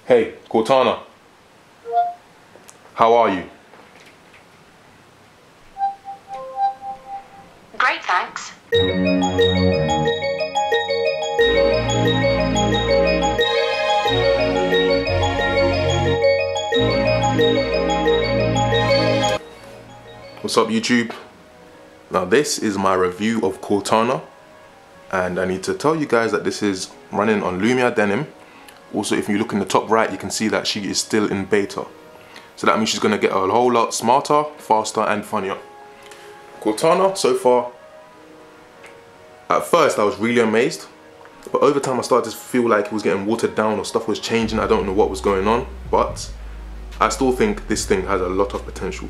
Hey, Cortana. How are you? Great, thanks. What's up, YouTube? Now this is my review of Cortana, and I need to tell you guys that this is running on Lumia Denim. Also, if you look in the top right, you can see that she is still in beta. So that means she's going to get a whole lot smarter, faster and funnier. Cortana, so far, at first I was really amazed, but over time I started to feel like it was getting watered down or stuff was changing. I don't know what was going on, but I still think this thing has a lot of potential.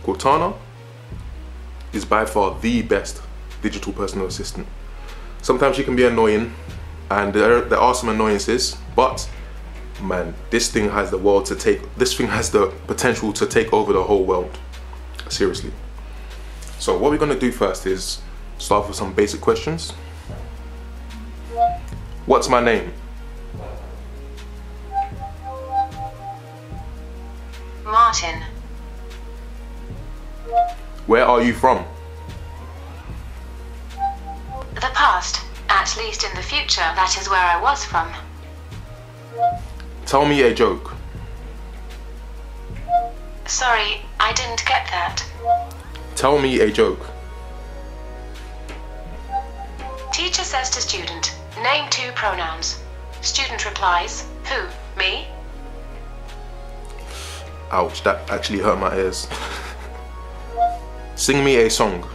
Cortana is by far the best digital personal assistant. Sometimes she can be annoying, and there are some annoyances, but man, this thing has the potential to take over the whole world. Seriously. So what we're gonna do first is start with some basic questions. What's my name? Martin. Where are you from? The past. At least in the future, that is where I was from. Tell me a joke. Sorry, I didn't get that. Tell me a joke. Teacher says to student, name 2 pronouns. Student replies, who? Me? Ouch, that actually hurt my ears. Sing me a song.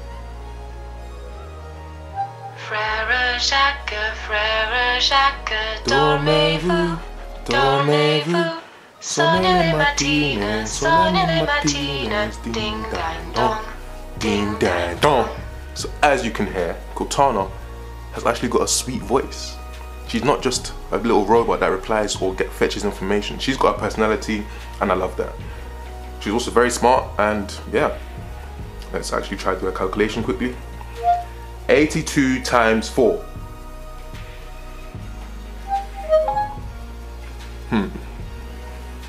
Frère Jacques, dormez-vous, dormez-vous. Sonnez les matines, ding dang dong. Ding dang dong. So as you can hear, Cortana has actually got a sweet voice. She's not just a little robot that replies or fetches information. She's got a personality, and I love that. She's also very smart, and yeah. Let's actually try to do a calculation quickly. 82 times 4.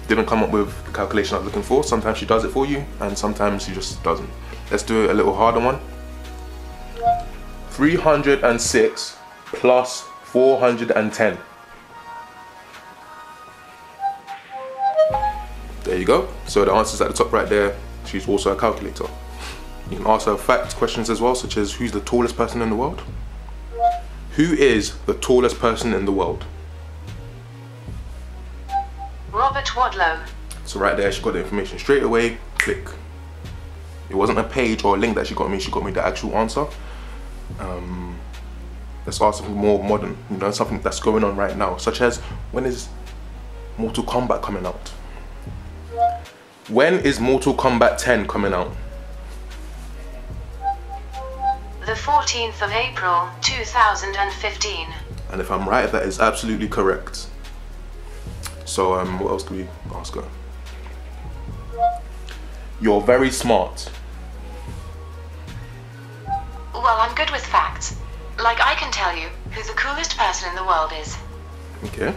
Didn't come up with the calculation I was looking for. Sometimes she does it for you, and sometimes she just doesn't. Let's do a little harder one. 306 plus 410. There you go. So the answer's at the top right there. She's also a calculator. You can ask her fact questions as well, such as who's the tallest person in the world? Who is the tallest person in the world? Robert Wadlow. So right there, she got the information straight away. Click. It wasn't a page or a link that she got me the actual answer. Let's ask something more modern, you know, something that's going on right now, such as when is Mortal Kombat coming out? When is Mortal Kombat 10 coming out? The 14th of April, 2015. And if I'm right, that is absolutely correct. So what else can we ask her? You're very smart. Well, I'm good with facts. Like, I can tell you who the coolest person in the world is. Okay.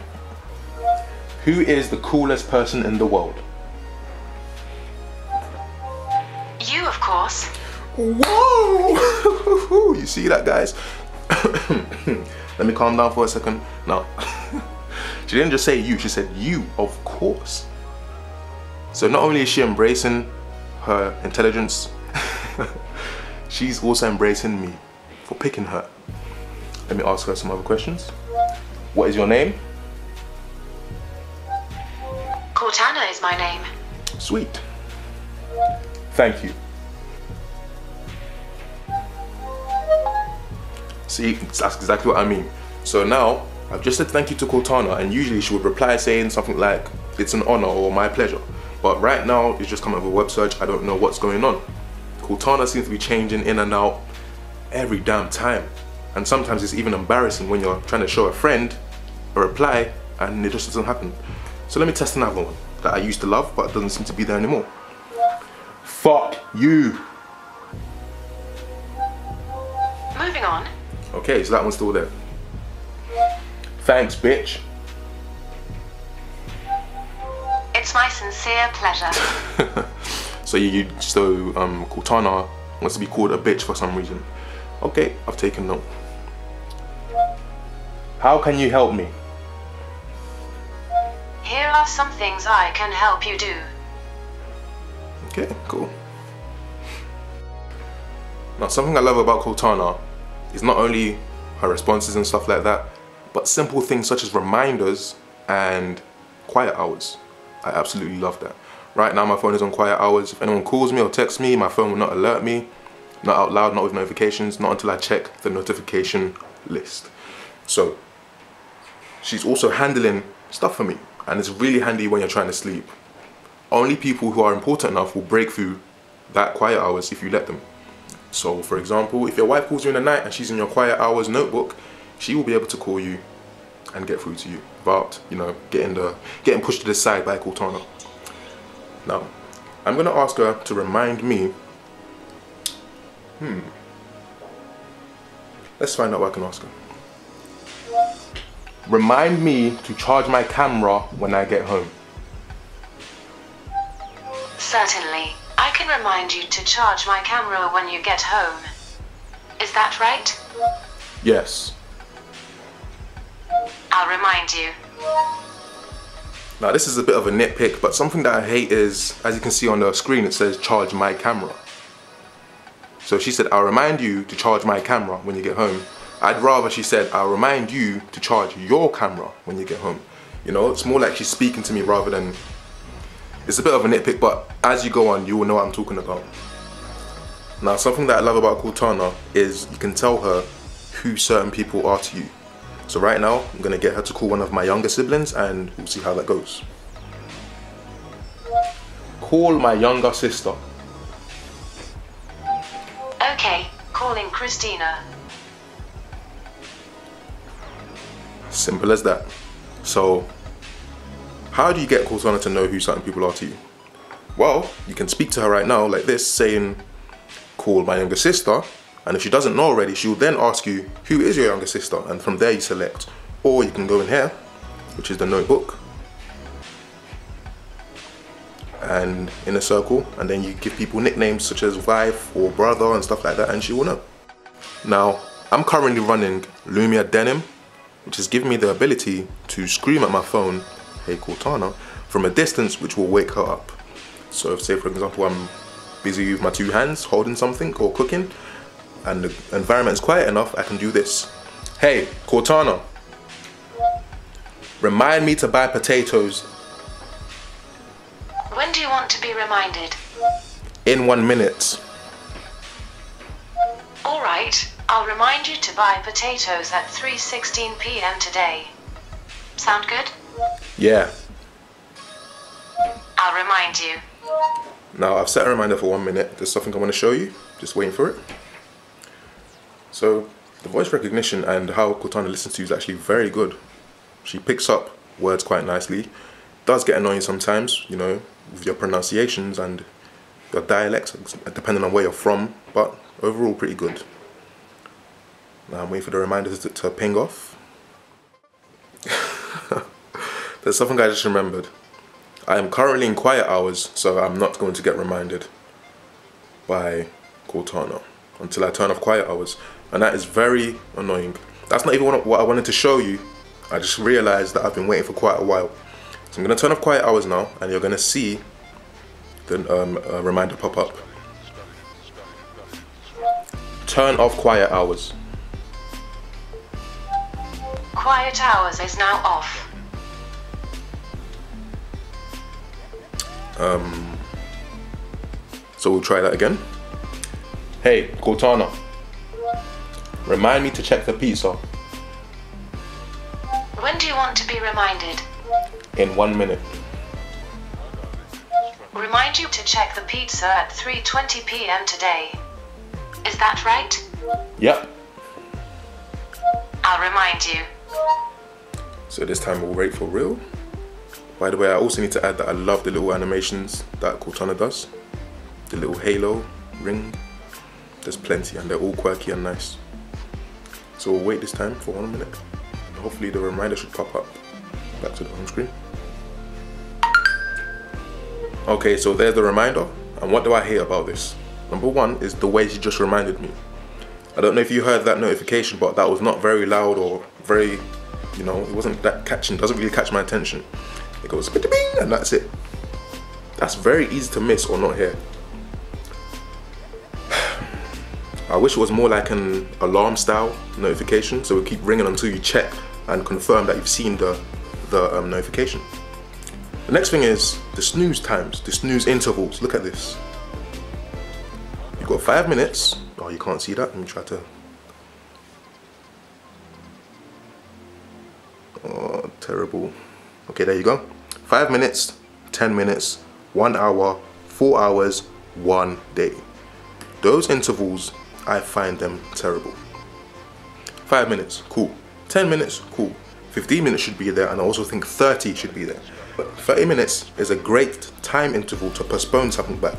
Who is the coolest person in the world? You, of course. Whoa! You see that, guys? Let me calm down for a second. Now, she didn't just say you, she said you, of course. So not only is she embracing her intelligence, she's also embracing me for picking her. Let me ask her some other questions. What is your name? Cortana is my name. Sweet. Thank you. See, that's exactly what I mean. So now, I've just said thank you to Cortana, and usually she would reply saying something like, it's an honor or my pleasure. But right now, it's just come up with a web search. I don't know what's going on. Cortana seems to be changing in and out every damn time. And sometimes it's even embarrassing when you're trying to show a friend a reply and it just doesn't happen. So let me test another one that I used to love, but it doesn't seem to be there anymore. Fuck you. Moving on. Okay, so that one's still there. Thanks, bitch. It's my sincere pleasure. So Cortana wants to be called a bitch for some reason. Okay, I've taken note. How can you help me? Here are some things I can help you do. Okay, cool. Now, something I love about Cortana is not only her responses and stuff like that, but simple things such as reminders and quiet hours. I absolutely love that. Right now my phone is on quiet hours. If anyone calls me or texts me, my phone will not alert me, not out loud, not with notifications, not until I check the notification list. So she's also handling stuff for me, and it's really handy when you're trying to sleep. Only people who are important enough will break through that quiet hours if you let them. So for example, if your wife calls you in the night and she's in your quiet hours notebook, she will be able to call you and get through to you without, you know, getting pushed to the side by Cortana. Now, I'm gonna ask her to remind me. Let's find out what I can ask her. Remind me to charge my camera when I get home. Certainly. I can remind you to charge my camera when you get home. Is that right? Yes. I'll remind you. Now this is a bit of a nitpick, but something that I hate is, as you can see on the screen, it says charge my camera. So she said, I'll remind you to charge my camera when you get home. I'd rather she said, I'll remind you to charge your camera when you get home. You know, it's more like she's speaking to me rather than, it's a bit of a nitpick, but as you go on, you will know what I'm talking about. Now, something that I love about Cortana is you can tell her who certain people are to you. So right now, I'm gonna get her to call one of my younger siblings and we'll see how that goes. Call my younger sister. Okay, calling Christina. Simple as that. So, how do you get Cortana to know who certain people are to you? Well, you can speak to her right now like this, saying, call my younger sister. And if she doesn't know already, she will then ask you, who is your younger sister? And from there you select. Or you can go in here, which is the notebook, and in a circle, and then you give people nicknames such as wife or brother and stuff like that, and she will know. Now, I'm currently running Lumia Denim, which has given me the ability to scream at my phone, hey Cortana, from a distance, which will wake her up. So if, say for example, I'm busy with my two hands holding something or cooking, and the environment is quiet enough, I can do this. Hey, Cortana, remind me to buy potatoes. When do you want to be reminded? In 1 minute. All right, I'll remind you to buy potatoes at 3:16 p.m. today. Sound good? Yeah. I'll remind you. Now I've set a reminder for 1 minute. There's something I want to show you. Just waiting for it. So the voice recognition and how Cortana listens to you is actually very good. She picks up words quite nicely. Does get annoying sometimes, you know, with your pronunciations and your dialects, depending on where you're from, but overall pretty good. Now I'm waiting for the reminders to ping off. There's something I just remembered. I am currently in quiet hours, so I'm not going to get reminded by Cortana until I turn off quiet hours, and that is very annoying. That's not even what I wanted to show you. I just realized that I've been waiting for quite a while. So I'm going to turn off quiet hours now, and you're going to see the reminder pop up. Turn off quiet hours. Quiet hours is now off. So we'll try that again. Hey, Cortana, remind me to check the pizza. When do you want to be reminded? In 1 minute. Remind you to check the pizza at 3:20 p.m. today. Is that right? Yep. I'll remind you. So this time we'll wait for real. By the way, I also need to add that I love the little animations that Cortana does. The little halo, ring. There's plenty and they're all quirky and nice. So we'll wait this time for 1 minute. And hopefully the reminder should pop up. Back to the home screen. Okay, so there's the reminder. And what do I hate about this? Number one is the way she just reminded me. I don't know if you heard that notification, but that was not very loud or very, you know, it wasn't that catching, doesn't really catch my attention. It goes bing and that's it. That's very easy to miss or not hear. I wish it was more like an alarm style notification, so it keep ringing until you check and confirm that you've seen the notification. The next thing is the snooze times, the snooze intervals. Look at this. You've got 5 minutes. Oh, you can't see that. Let me try to. Oh, terrible. Okay, there you go. 5 minutes, 10 minutes, 1 hour, 4 hours, 1 day. Those intervals, I find them terrible. 5 minutes, cool. 10 minutes, cool. 15 minutes should be there, and I also think 30 should be there. But 30 minutes is a great time interval to postpone something back.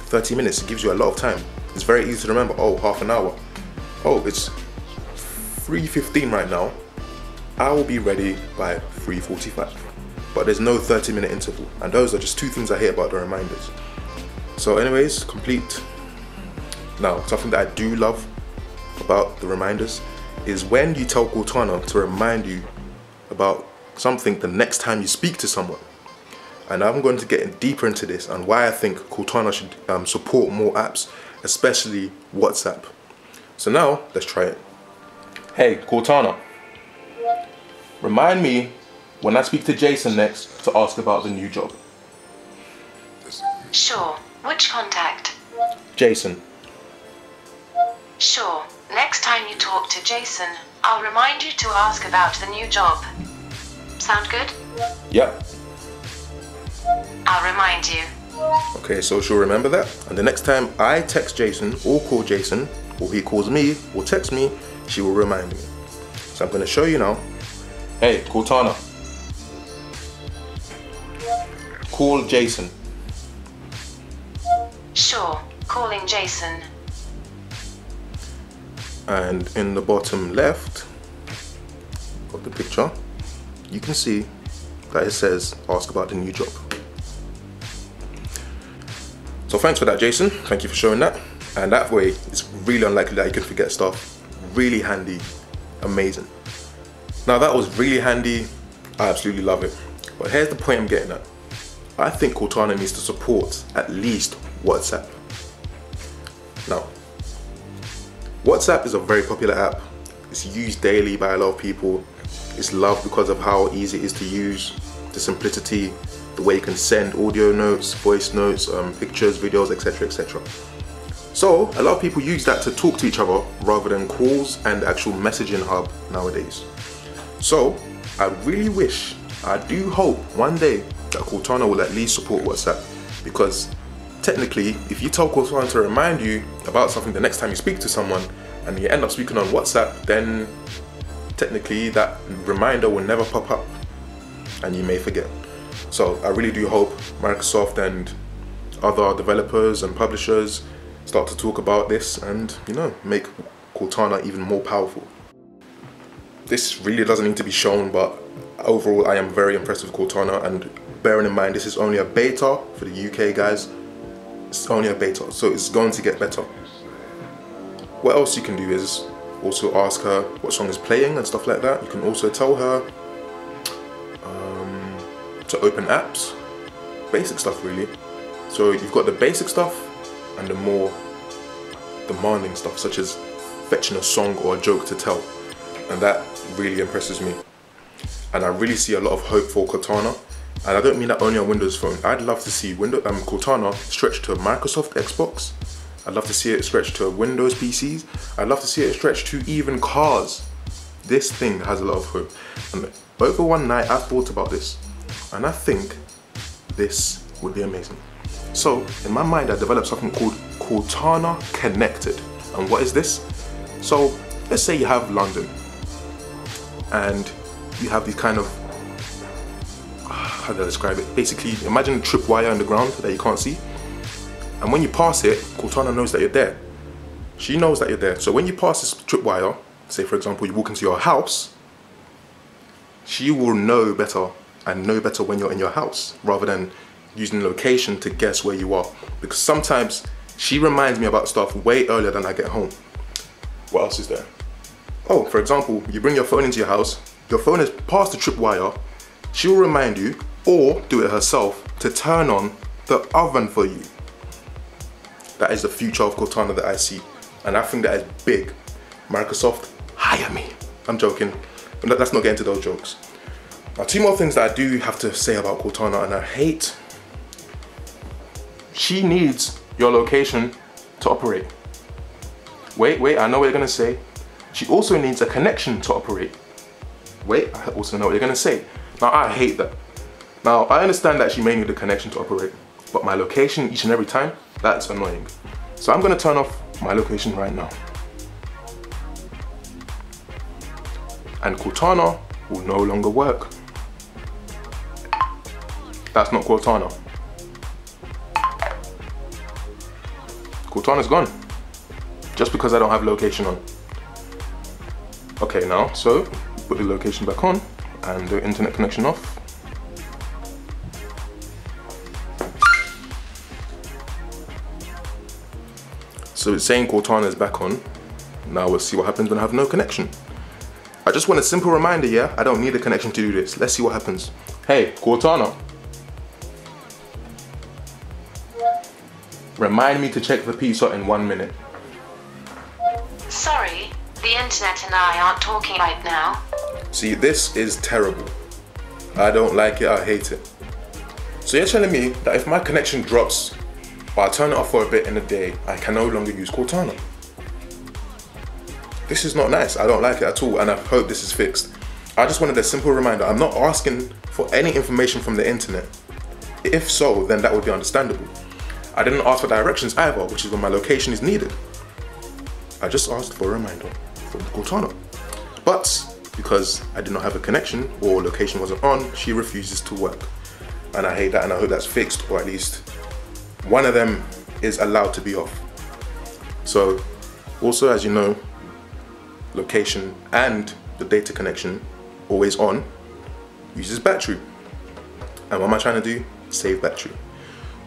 30 minutes gives you a lot of time. It's very easy to remember. Oh, half an hour. Oh, it's 3:15 right now. I will be ready by 3:45. But there's no 30-minute interval. And those are just two things I hate about the reminders. So anyways, complete. Now, something that I do love about the reminders is when you tell Cortana to remind you about something the next time you speak to someone. And I'm going to get deeper into this and why I think Cortana should support more apps, especially WhatsApp. So now, let's try it. Hey, Cortana, remind me when I speak to Jason next to ask about the new job. Sure. Which contact? Jason. Sure. Next time you talk to Jason, I'll remind you to ask about the new job. Sound good? Yep. I'll remind you. Okay, so she'll remember that. And the next time I text Jason or call Jason, or he calls me or texts me, she will remind me. So I'm going to show you now. Hey, Cortana. Call Jason. Sure. Calling Jason. And in the bottom left of the picture, you can see that it says ask about the new job. So thanks for that, Jason. Thank you for showing that. And that way, it's really unlikely that you can forget stuff. Really handy, amazing. Now that was really handy. I absolutely love it. But here's the point I'm getting at. I think Cortana needs to support at least WhatsApp. Now, WhatsApp is a very popular app. It's used daily by a lot of people. It's loved because of how easy it is to use, the simplicity, the way you can send audio notes, voice notes, pictures, videos, etc, etc. So a lot of people use that to talk to each other rather than calls and the actual messaging hub nowadays. So I really wish, I do hope one day that Cortana will at least support WhatsApp, because technically if you tell Cortana to remind you about something the next time you speak to someone and you end up speaking on WhatsApp, then technically that reminder will never pop up and you may forget. So I really do hope Microsoft and other developers and publishers start to talk about this and, you know, make Cortana even more powerful. This really doesn't need to be shown, but overall I am very impressed with Cortana, and bearing in mind this is only a beta for the UK guys. It's only a beta, so it's going to get better. What else you can do is also ask her what song is playing and stuff like that. You can also tell her to open apps, basic stuff really. So you've got the basic stuff and the more demanding stuff, such as fetching a song or a joke to tell, and that really impresses me. And I really see a lot of hope for Cortana, and I don't mean that only on Windows Phone. I'd love to see Cortana stretch to Microsoft Xbox. I'd love to see it stretch to Windows PCs. I'd love to see it stretch to even cars. This thing has a lot of hope. And over one night I thought about this, and I think this would be amazing. So in my mind I developed something called Cortana Connected. And what is this? So let's say you have London and you have these kind of, how do I describe it? Basically imagine a tripwire on the ground that you can't see. And when you pass it, Cortana knows that you're there. She knows that you're there. So when you pass this tripwire, say for example you walk into your house, she will know better and know better when you're in your house, rather than using location to guess where you are, because sometimes she reminds me about stuff way earlier than I get home. What else is there? Oh, for example, you bring your phone into your house, your phone is past the tripwire, she'll remind you, or do it herself, to turn on the oven for you. That is the future of Cortana that I see, and I think that is big. Microsoft, hire me. I'm joking, but let's not get into those jokes. Now, 2 more things that I do have to say about Cortana, and I hate. She needs your location to operate. Wait, I know what you're gonna say. She also needs a connection to operate. Wait, I also know what you're gonna say. Now, I hate that. Now, I understand that she may need a connection to operate, but my location each and every time, that's annoying. So I'm gonna turn off my location right now. And Cortana will no longer work. That's not Cortana. Cortana's gone. Just because I don't have location on. Okay, now, so put the location back on and the internet connection off. So it's saying Cortana is back on. Now we'll see what happens when I have no connection. I just want a simple reminder, yeah? I don't need a connection to do this. Let's see what happens. Hey, Cortana. Remind me to check the pizza in 1 minute. Sorry, the internet and I aren't talking right now. See, this is terrible. I don't like it, I hate it. So you're telling me that if my connection drops, or I turn it off for a bit in a day, I can no longer use Cortana. This is not nice, I don't like it at all, and I hope this is fixed. I just wanted a simple reminder. I'm not asking for any information from the internet. If so, then that would be understandable. I didn't ask for directions either, which is when my location is needed. I just asked for a reminder from Cortana. But because I did not have a connection or location wasn't on, she refuses to work. And I hate that, and I hope that's fixed, or at least one of them is allowed to be off. So also, as you know, location and the data connection always on uses battery. And what am I trying to do? Save battery.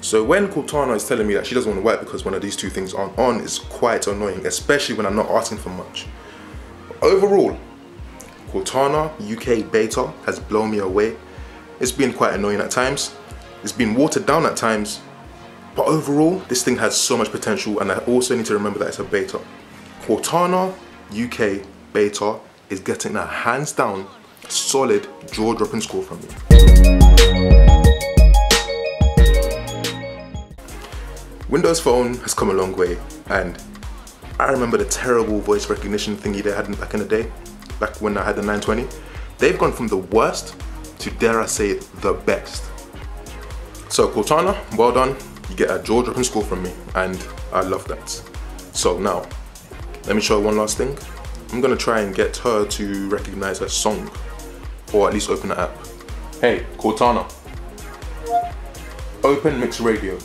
So when Cortana is telling me that she doesn't want to work because one of these 2 things aren't on, it's quite annoying, especially when I'm not asking for much. Overall, Cortana UK beta has blown me away. It's been quite annoying at times. It's been watered down at times. But overall, this thing has so much potential, and I also need to remember that it's a beta. Cortana UK beta is getting a hands down solid jaw-dropping score from me. Windows Phone has come a long way, and I remember the terrible voice recognition thingy they had back in the day, back when I had the 920. They've gone from the worst to, dare I say it, the best. So Cortana, well done. You get a jaw-dropping score from me, and I love that. So now, let me show you one last thing. I'm gonna try and get her to recognize a song, or at least open the app. Hey, Cortana, open Mix Radio.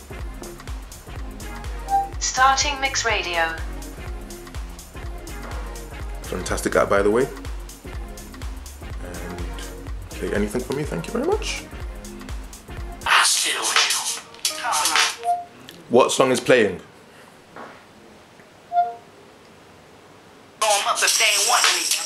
Starting Mix Radio. Fantastic app, by the way. And play anything for me, thank you very much. What song is playing?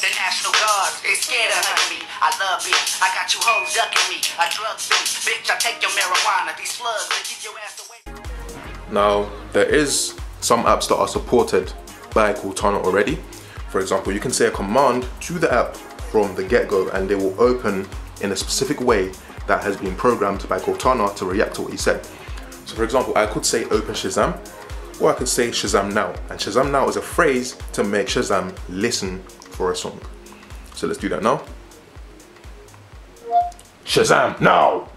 The National Guard, they scared of me. I love it. I got you hoes ducking me. I drug bitch, I take your marijuana. These slugs, they keep your ass away. Now, there is some apps that are supported by Cortana already. For example, you can say a command to the app from the get-go, and they will open in a specific way that has been programmed by Cortana to react to what you said. So for example, I could say open Shazam, or I could say Shazam now. And Shazam now is a phrase to make Shazam listen for a song. So let's do that now. Shazam now!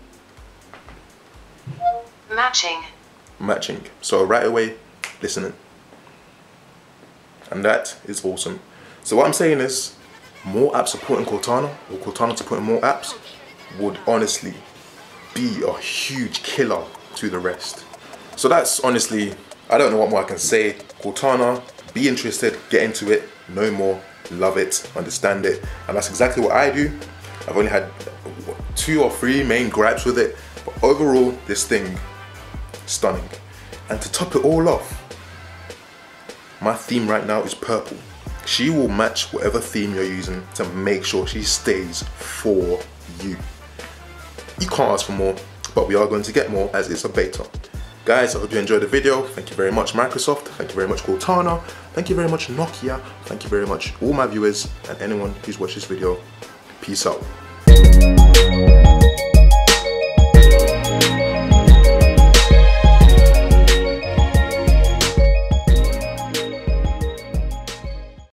Matching. Matching. So right away, listening. And that is awesome. So what I'm saying is, more apps supporting Cortana, or Cortana supporting more apps, would honestly be a huge killer to the rest. So that's honestly, I don't know what more I can say. Cortana, be interested, get into it, know more, love it, understand it, and that's exactly what I do. I've only had 2 or 3 main gripes with it, but overall this thing, stunning. And to top it all off, my theme right now is purple. She will match whatever theme you're using to make sure she stays for you. You can't ask for more, but we are going to get more as it's a beta. Guys, I hope you enjoyed the video. Thank you very much Microsoft, thank you very much Cortana, thank you very much Nokia, thank you very much all my viewers and anyone who's watched this video. Peace out.